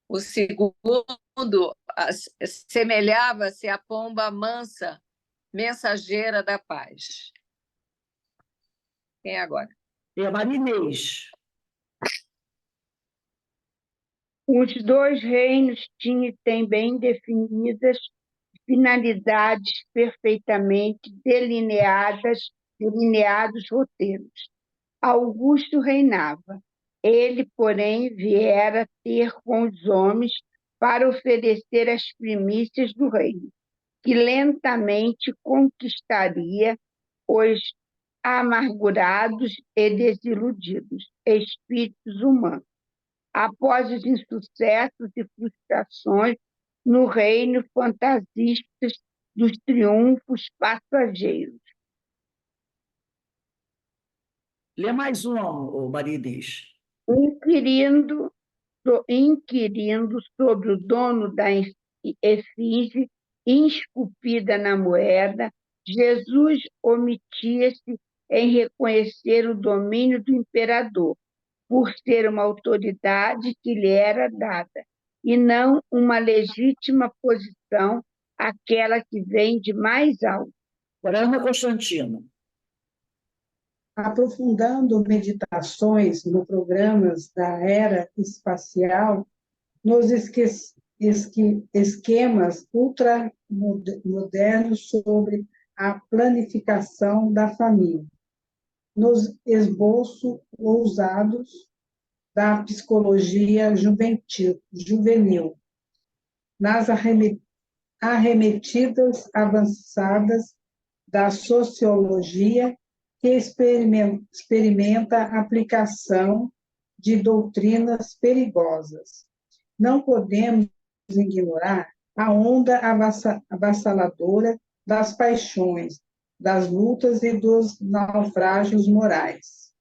O segundo semelhava-se à pomba mansa, mensageira da paz. Quem é agora? É a Maria Inês. Os 2 reinos têm bem definidas finalidades perfeitamente delineados roteiros. Augusto reinava. Ele, porém, viera ter com os homens para oferecer as primícias do reino, que lentamente conquistaria os amargurados e desiludidos espíritos humanos. Após os insucessos e frustrações no reino, fantasistas dos triunfos passageiros. Lê mais um, ô Maria Inês. Inquirindo sobre o dono da efígie esculpida na moeda, Jesus omitia-se em reconhecer o domínio do imperador, por ser uma autoridade que lhe era dada, e não uma legítima posição, aquela que vem de mais alto. Ana Constantino. Aprofundando meditações no programas da era espacial, nos esquemas ultramodernos sobre a planificação da família, nos esboços ousados da psicologia juvenil, nas arremetidas avançadas da sociologia que experimenta a aplicação de doutrinas perigosas. Não podemos ignorar a onda avassaladora das paixões, das lutas e dos naufrágios morais.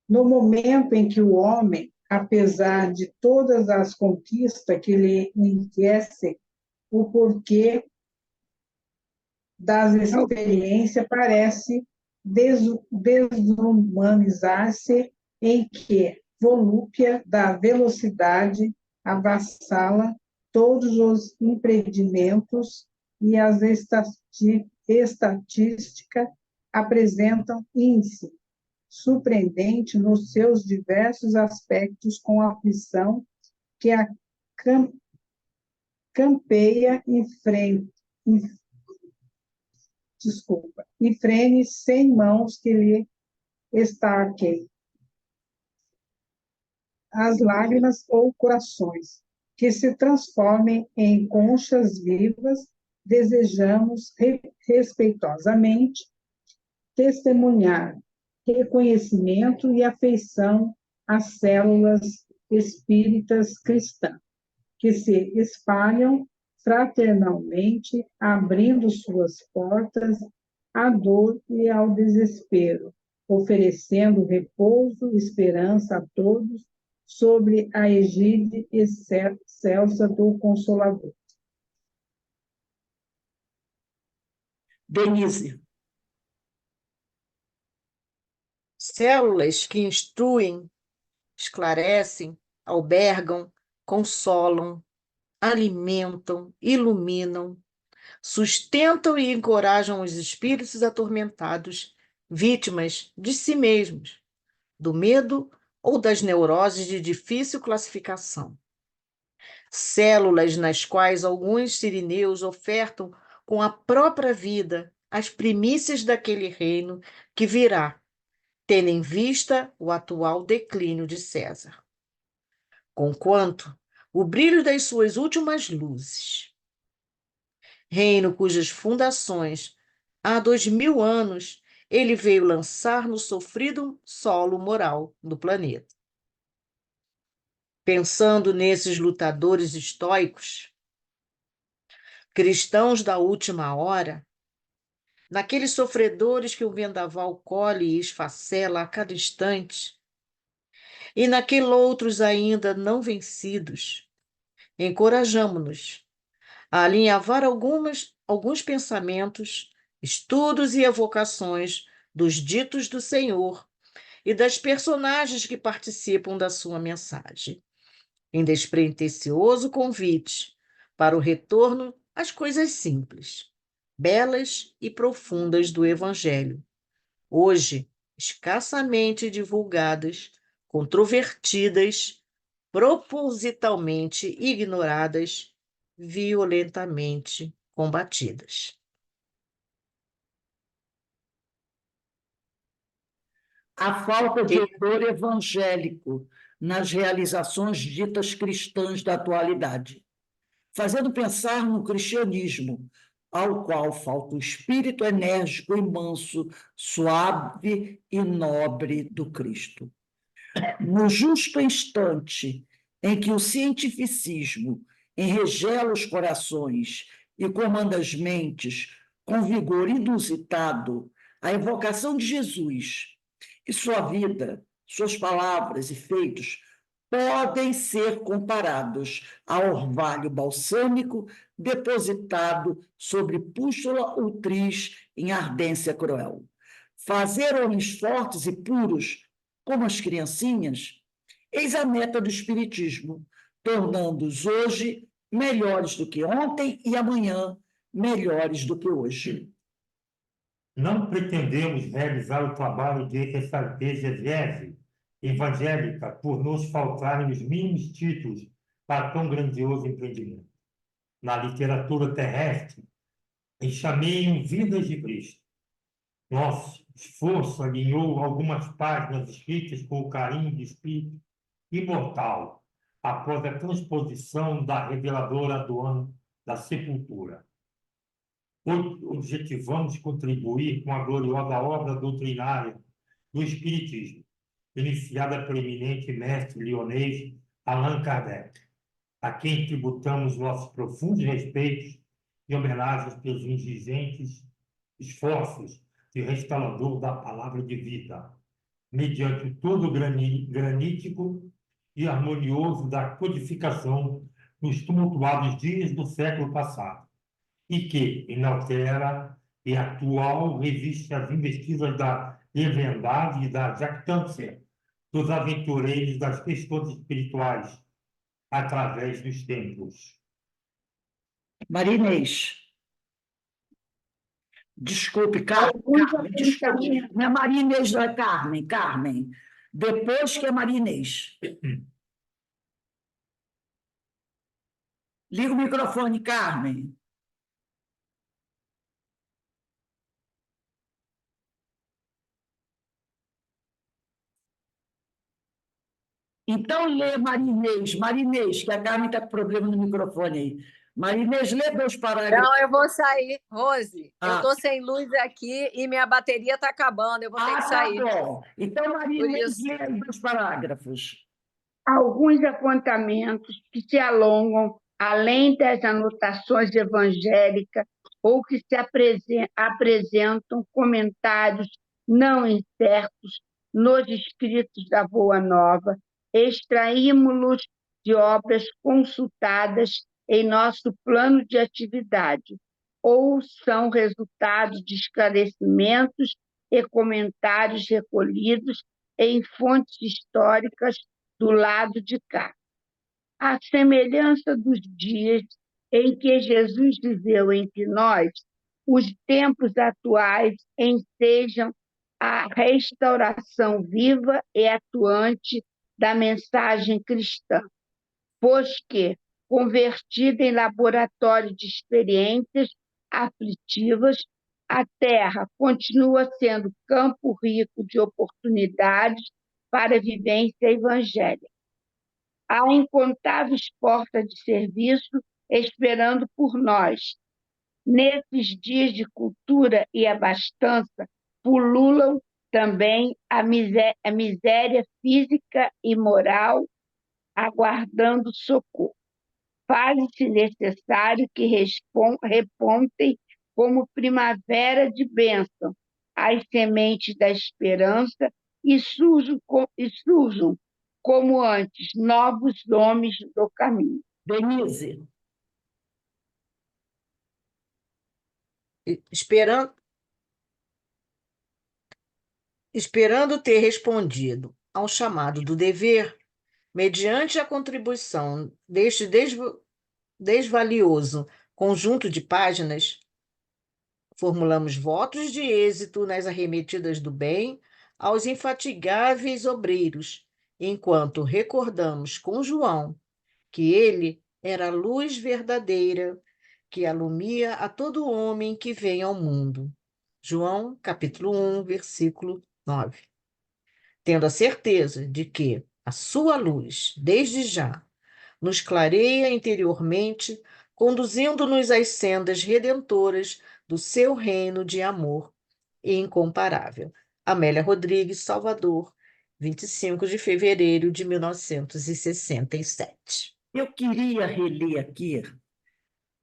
No momento em que o homem, apesar de todas as conquistas que lhe enriquecem, o porquê das experiências parece desumanizar-se, em que volúpia da velocidade avassala todos os empreendimentos e as estatísticas apresentam índice surpreendente nos seus diversos aspectos, com a aflição que a campeia em frene sem mãos que lhe estaquem as lágrimas ou corações, que se transformem em conchas vivas. Desejamos respeitosamente testemunhar reconhecimento e afeição às células espíritas cristãs, que se espalham fraternalmente, abrindo suas portas à dor e ao desespero, oferecendo repouso e esperança a todos sobre a egíde excelsa do Consolador. Denise. Células que instruem, esclarecem, albergam, consolam, alimentam, iluminam, sustentam e encorajam os espíritos atormentados, vítimas de si mesmos, do medo ou das neuroses de difícil classificação. Células nas quais alguns sirineus ofertam com a própria vida as primícias daquele reino que virá, tendo em vista o atual declínio de César. Conquanto o brilho das suas últimas luzes. Reino cujas fundações, há 2000 anos, ele veio lançar no sofrido solo moral do planeta. Pensando nesses lutadores estoicos, cristãos da última hora, naqueles sofredores que o vendaval colhe e esfacela a cada instante, e naqueles outros ainda não vencidos, encorajamo-nos a alinhavar alguns pensamentos, estudos e evocações dos ditos do Senhor e das personagens que participam da sua mensagem, em despretensioso convite para o retorno às coisas simples, belas e profundas do Evangelho, hoje escassamente divulgadas, controvertidas, propositalmente ignoradas, violentamente combatidas. A falta de odor evangélico nas realizações ditas cristãs da atualidade, fazendo pensar no cristianismo, ao qual falta o espírito enérgico e manso, suave e nobre do Cristo. No justo instante em que o cientificismo enregela os corações e comanda as mentes com vigor inusitado a evocação de Jesus, e sua vida, suas palavras e feitos podem ser comparados ao orvalho balsâmico depositado sobre pústula ultris em ardência cruel. Fazer homens fortes e puros, como as criancinhas, eis a meta do Espiritismo, tornando-os hoje melhores do que ontem e amanhã melhores do que hoje. Não pretendemos realizar o trabalho de exegese evangélica por nos faltarem os mínimos títulos para tão grandioso empreendimento. Na literatura terrestre, chamei Vidas de Cristo. Nosso esforço alinhou algumas páginas escritas com o carinho de espírito imortal, após a transposição da reveladora do ano da sepultura. Objetivamos contribuir com a gloriosa obra doutrinária do Espiritismo, iniciada pelo eminente mestre lionês Allan Kardec, a quem tributamos nossos profundos respeitos e homenagens pelos ingentes esforços de restaurador da palavra de vida, mediante o todo granítico e harmonioso da codificação nos tumultuados dias do século passado, e que inaltera e atual resiste às investidas da leviandade e da jactância dos aventureiros das questões espirituais através dos tempos. Marinês. Desculpe, Carmen, desculpe. Não é Maria Inês, não é Carmen, Carmen. Depois que é Maria Inês. Liga o microfone, Carmen. Então, lê Marinês, Marinês, que a Carmen está com problema no microfone aí. Marinês, lê meus parágrafos. Não, eu vou sair. Rose, eu Ah. estou sem luz aqui e minha bateria está acabando. Eu vou ter que sair. Tá bom. Então, Marinês, isso. lê meus parágrafos. Alguns apontamentos que se alongam além das anotações evangélicas ou que se apresentam comentários não incertos nos escritos da Boa Nova, extraímos-los de obras consultadas em nosso plano de atividade, ou são resultado de esclarecimentos e comentários recolhidos em fontes históricas do lado de cá. A semelhança dos dias em que Jesus viveu entre nós, os tempos atuais ensejam a restauração viva e atuante da mensagem cristã, pois que, convertida em laboratório de experiências aflitivas, a Terra continua sendo campo rico de oportunidades para a vivência evangélica. Há incontáveis portas de serviço esperando por nós. Nesses dias de cultura e abastança, pululam também a miséria física e moral, aguardando socorro. Faz-se necessário que repontem como primavera de bênção as sementes da esperança e surjam como antes, novos homens do caminho. Denise. Esperando ter respondido ao chamado do dever, mediante a contribuição deste desvalioso conjunto de páginas, formulamos votos de êxito nas arremetidas do bem aos infatigáveis obreiros, enquanto recordamos com João que ele era a luz verdadeira que alumia a todo homem que vem ao mundo. João, capítulo 1, versículo 9. Tendo a certeza de que a sua luz, desde já, nos clareia interiormente, conduzindo-nos às sendas redentoras do seu reino de amor incomparável. Amélia Rodrigues, Salvador, 25 de fevereiro de 1967. Eu queria reler aqui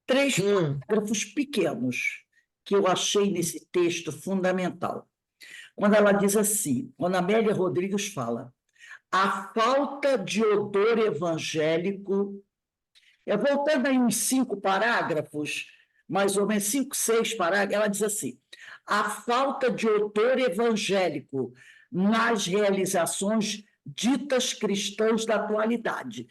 3 Hum, parágrafos pequenos que eu achei nesse texto fundamental. Quando ela diz assim, quando a Amélia Rodrigues fala, a falta de odor evangélico, voltando aí uns 5 parágrafos, mais ou menos 5, 6 parágrafos, ela diz assim, a falta de odor evangélico nas realizações ditas cristãs da atualidade.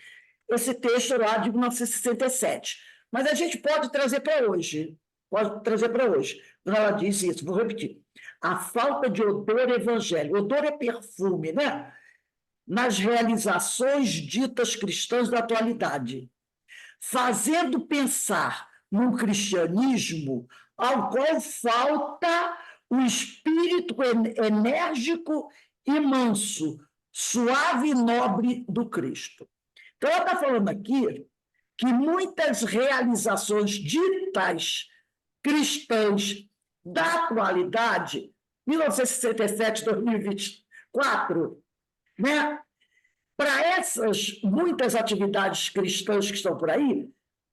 Esse texto é lá de 1967. Mas a gente pode trazer para hoje. Pode trazer para hoje. Quando ela diz isso, vou repetir. A falta de odor evangélico. Odor é perfume, né? Nas realizações ditas cristãs da atualidade, fazendo pensar num cristianismo ao qual falta o espírito enérgico e manso, suave e nobre do Cristo. Então, ela está falando aqui que muitas realizações ditas cristãs da atualidade, 1967, 2024, né? Para essas muitas atividades cristãs que estão por aí,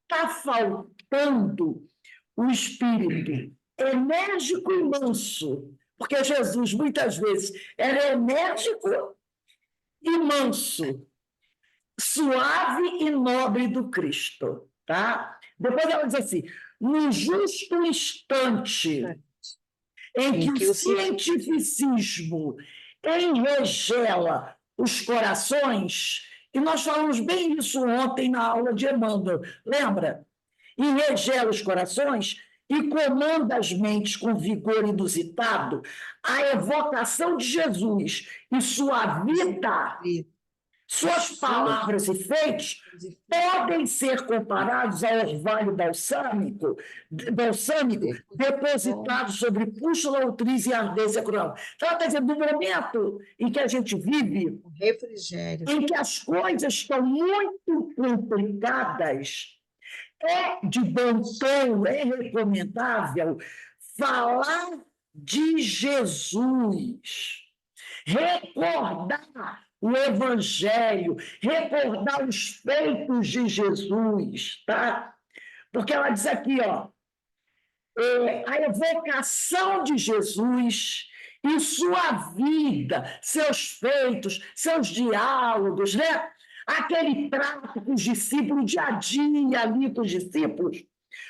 está faltando o espírito enérgico e manso, porque Jesus, muitas vezes, era enérgico e manso, suave e nobre do Cristo. Tá? Depois ela diz assim, no justo instante em em que que o o cientificismo enregela os corações, e nós falamos bem isso ontem na aula de Emmanuel, lembra? Enregela os corações e comanda as mentes com vigor inusitado, a evocação de Jesus e sua vida, suas palavras e feitos podem ser comparados ao orvalho balsâmico depositado sobre pústula, outriz e ardência cruel. Então, ela está dizendo, no momento em que a gente vive, refrigério. em que as coisas estão muito complicadas, é de bom tom, é recomendável falar de Jesus, recordar o Evangelho, recordar os feitos de Jesus, tá? Porque ela diz aqui, ó, a evocação de Jesus e sua vida, seus feitos, seus diálogos, né? Aquele trato com os discípulos, dia a dia ali com os discípulos,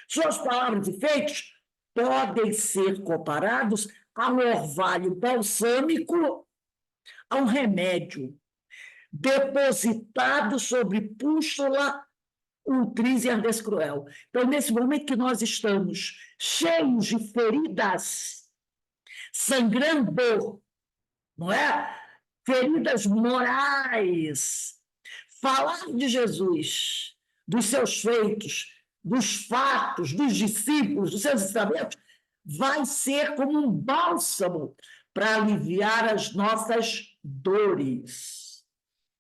suas palavras e feitos podem ser comparados ao orvalho balsâmico, a um remédio depositado sobre pústula, ultriz e ardência cruel. Então, nesse momento que nós estamos cheios de feridas, sangrando, não é? Feridas morais, falar de Jesus, dos seus feitos, dos fatos, dos discípulos, dos seus ensinamentos, vai ser como um bálsamo para aliviar as nossas dores.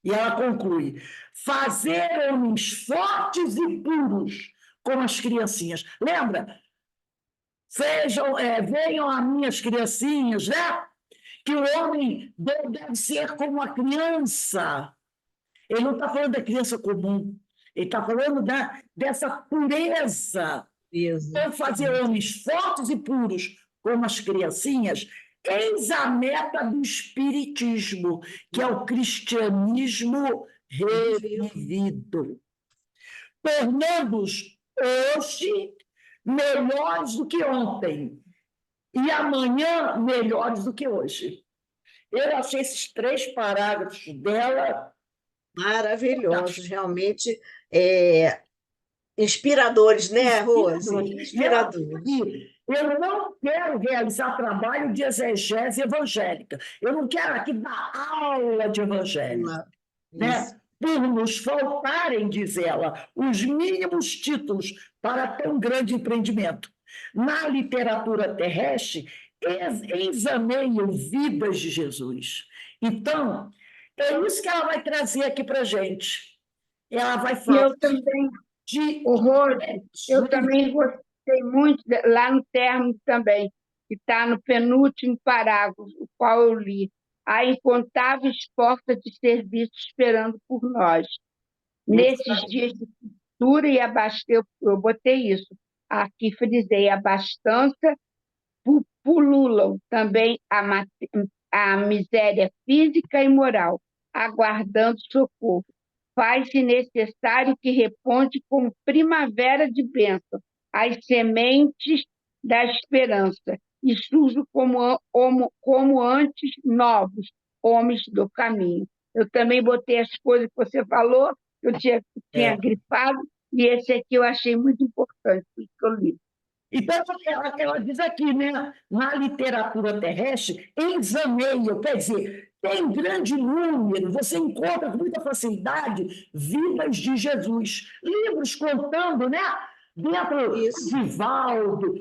E ela conclui, fazer homens fortes e puros, como as criancinhas. Lembra? Venham a minhas criancinhas, né? Que o homem deve ser como a criança. Ele não está falando da criança comum, ele está falando dessa pureza. Então, fazer homens fortes e puros, como as criancinhas, eis a meta do espiritismo, que é o cristianismo revivido. Tornando-os hoje melhores do que ontem e amanhã melhores do que hoje. Eu achei esses 3 parágrafos dela Maravilhosos, realmente inspiradores, né, Rose? Inspiradores. Eu não quero realizar trabalho de exegese evangélica. Eu não quero aqui dar aula de evangelho. Né? Por nos faltarem, diz ela, os mínimos títulos para tão grande empreendimento. Na literatura terrestre, exameiam vidas de Jesus. Então, é isso que ela vai trazer aqui para a gente. Ela vai falar Eu também, de... eu também gostei muito, lá no término também, que está no penúltimo parágrafo, o qual eu li. Há incontáveis portas de serviço esperando por nós. Nesses dias de cultura e abastecer, eu botei isso, aqui frisei, abastança, pululam também a miséria física e moral, aguardando socorro. Faz-se necessário que reponte com primavera de bênção as sementes da esperança e surjam como antes novos homens do caminho. Eu também botei as coisas que você falou, eu tinha grifado, e esse aqui eu achei muito importante, por isso que eu li. Então, ela diz aqui, né, na literatura terrestre, exameio, quer dizer, tem grande número, você encontra com muita facilidade vidas de Jesus, livros contando, né? Dentro Isso. de Divaldo,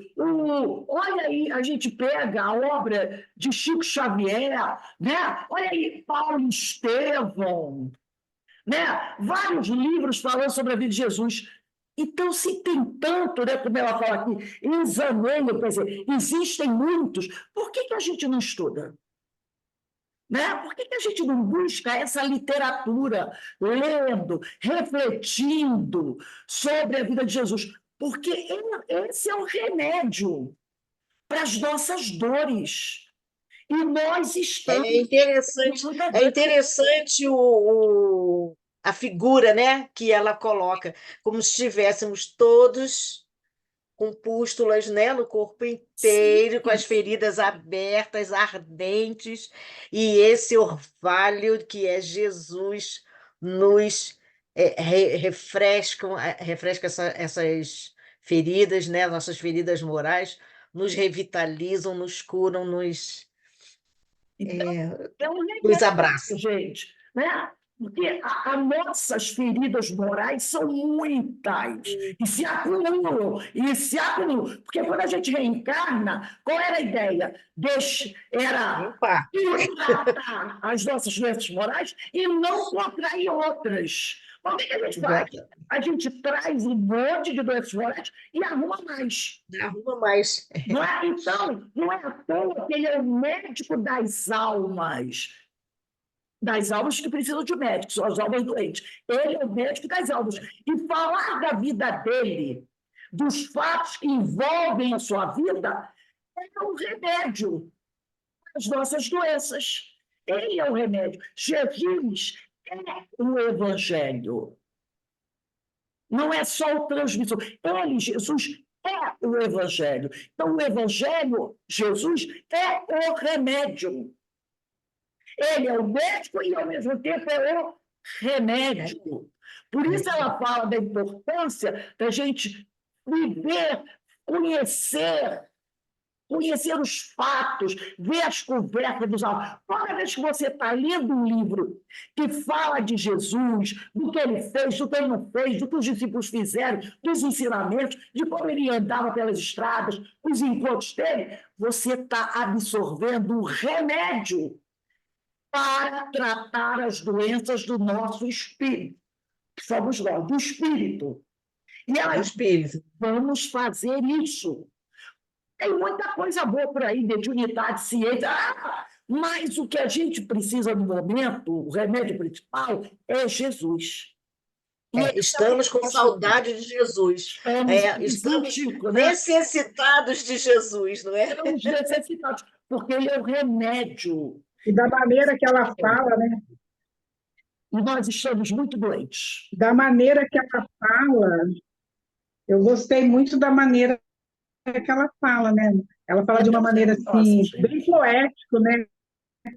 olha aí, a gente pega a obra de Chico Xavier, né? Olha aí, Paulo Estevão, né? Vários livros falando sobre a vida de Jesus. Então, se tem tanto, né, como ela fala aqui, exameio, quer dizer, existem muitos, por que a gente não estuda? Né? Por que a gente não busca essa literatura, lendo, refletindo sobre a vida de Jesus? Porque esse é o remédio para as nossas dores. E nós estamos... É interessante a figura, né, que ela coloca, como se estivéssemos todos com pústulas, né, no corpo inteiro, com as feridas abertas, ardentes, e esse orvalho que é Jesus nos refresca essas feridas, né, nossas feridas morais, nos revitalizam, nos curam, nos É um nos remédio, abraçam. gente, né? Porque as nossas feridas morais são muitas, e se acumulam, porque quando a gente reencarna, qual era a ideia? Era Opa! tratar as nossas doenças morais e não contrair outras. Mas o que a gente faz? A gente traz um monte de doenças morais e arruma mais. Arruma mais. Não é? Então, não é à toa que ele é o médico das almas que precisam de médicos, são as almas doentes. Ele é o médico das almas. E falar da vida dele, dos fatos que envolvem a sua vida, é um remédio às nossas doenças. Ele é o remédio. Jesus é o Evangelho. Não é só o transmissor. Ele, Jesus, é o Evangelho. Então, o Evangelho, Jesus, é o remédio. Ele é o médico e, ao mesmo tempo, é o remédio. Por isso ela fala da importância da gente viver, conhecer os fatos, ver as conversas dos alunos. Toda vez que você está lendo um livro que fala de Jesus, do que ele fez, do que ele não fez, do que os discípulos fizeram, dos ensinamentos, de como ele andava pelas estradas, os encontros dele, você está absorvendo um remédio para tratar as doenças do nosso espírito, que somos nós, do espírito. E aí, vamos fazer isso. Tem muita coisa boa por aí, mediunidade, ciência, mas o que a gente precisa no momento, o remédio principal, é Jesus. Estamos com saudade de Jesus. Estamos necessitados de Jesus, não é? Estamos necessitados, porque ele é o remédio. E da maneira que ela fala, né? E nós estamos muito doentes. Da maneira que ela fala, eu gostei muito da maneira que ela fala, né? Ela fala de uma maneira assim, bem poético, né?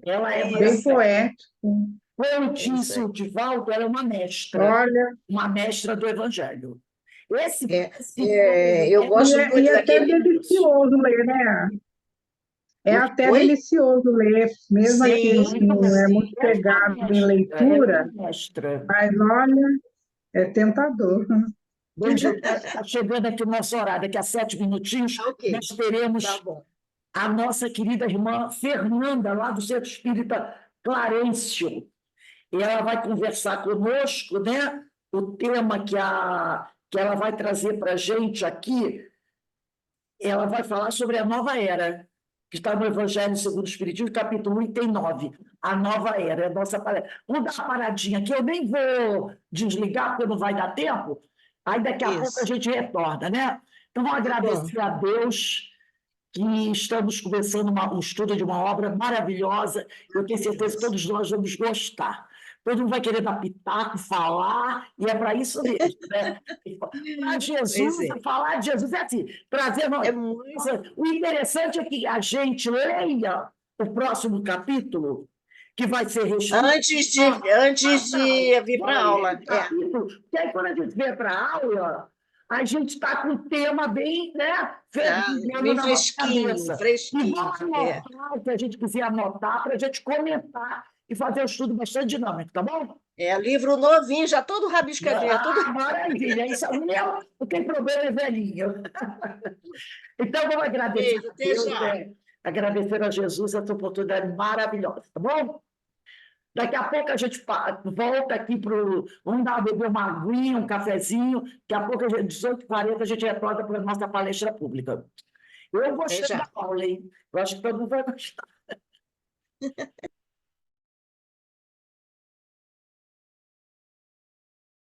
Ela é bem poético. Como disse o Divaldo, ela é uma mestra. Olha, uma mestra do Evangelho. Eu gosto muito e é até daquele... delicioso ler, né? É até delicioso ler, mesmo aquele que não é muito pegado em leitura, mas olha, é tentador. Está chegando aqui o nosso horário, daqui a 7 minutinhos, nós teremos a nossa querida irmã Fernanda, lá do Centro Espírita Clarencio. E ela vai conversar conosco, né? O tema que ela vai trazer para a gente aqui, ela vai falar sobre a nova era, que está no Evangelho segundo o Espiritismo, capítulo 1, item 9. A nova era, é a nossa palestra. Vamos dar uma paradinha aqui, eu nem vou desligar, porque não vai dar tempo, aí daqui a pouco a gente retorna, né? Então, vamos agradecer a Deus que estamos começando um estudo de uma obra maravilhosa. Eu tenho certeza que todos nós vamos gostar. Todo mundo vai querer dar pitaco, falar, e é para isso mesmo, né? Para Jesus, falar de Jesus é assim, trazer... O interessante é que a gente leia o próximo capítulo, que vai ser antes de vir para a aula. Porque aí, quando a gente vier para a aula, a gente está com o tema bem, né, bem fresquinho. E vamos anotar o que a gente quiser anotar para a gente comentar e fazer um estudo bastante dinâmico, tá bom? Livro novinho, já todo rabiscadinho. Maravilha, isso é o meu, não tem problema, é velhinho. Então, vamos agradecer a Deus, agradecer a Jesus essa oportunidade maravilhosa, tá bom? Daqui a pouco a gente volta aqui para o... Vamos beber uma aguinha, um cafezinho. Daqui a pouco, às 18h40, a gente retorna para a nossa palestra pública. Eu gostei da aula, hein? Eu acho que todo mundo vai gostar.